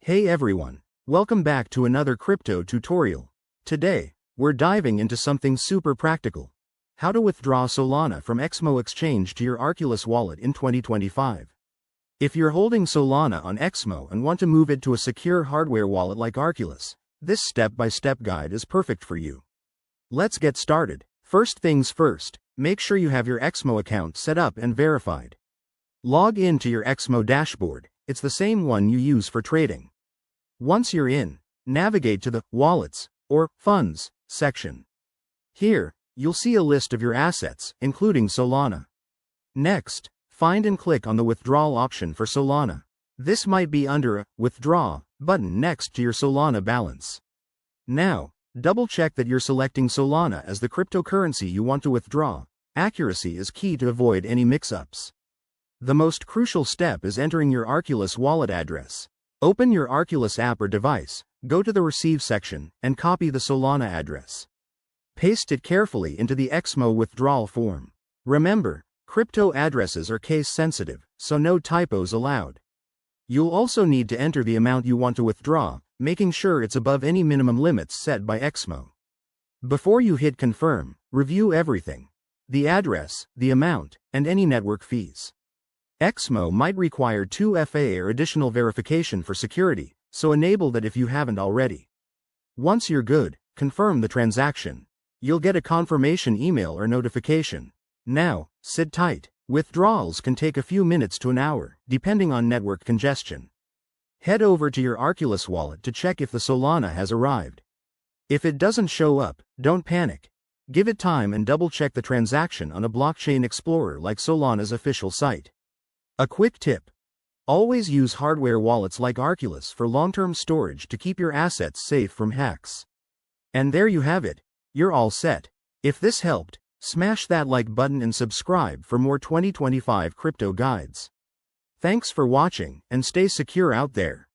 Hey everyone, welcome back to another crypto tutorial. Today, we're diving into something super practical. How to withdraw Solana from Exmo exchange to your Arculus wallet in 2025. If you're holding Solana on Exmo and want to move it to a secure hardware wallet like Arculus, this step-by-step guide is perfect for you. Let's get started. First things first, make sure you have your Exmo account set up and verified. Log in to your Exmo dashboard, it's the same one you use for trading. Once you're in, navigate to the Wallets, or Funds, section. Here, you'll see a list of your assets, including Solana. Next, find and click on the Withdrawal option for Solana. This might be under a Withdraw button next to your Solana balance. Now, double-check that you're selecting Solana as the cryptocurrency you want to withdraw. Accuracy is key to avoid any mix-ups. The most crucial step is entering your Arculus wallet address. Open your Arculus app or device, go to the Receive section, and copy the Solana address. Paste it carefully into the Exmo withdrawal form. Remember, crypto addresses are case-sensitive, so no typos allowed. You'll also need to enter the amount you want to withdraw, making sure it's above any minimum limits set by Exmo. Before you hit Confirm, review everything: the address, the amount, and any network fees. Exmo might require 2FA or additional verification for security, so enable that if you haven't already. Once you're good, confirm the transaction. You'll get a confirmation email or notification. Now, sit tight. Withdrawals can take a few minutes to an hour, depending on network congestion. Head over to your Arculus wallet to check if the Solana has arrived. If it doesn't show up, don't panic. Give it time and double-check the transaction on a blockchain explorer like Solana's official site. A quick tip: always use hardware wallets like Arculus for long-term storage to keep your assets safe from hacks. And there you have it, you're all set. If this helped, smash that like button and subscribe for more 2025 crypto guides. Thanks for watching, and stay secure out there.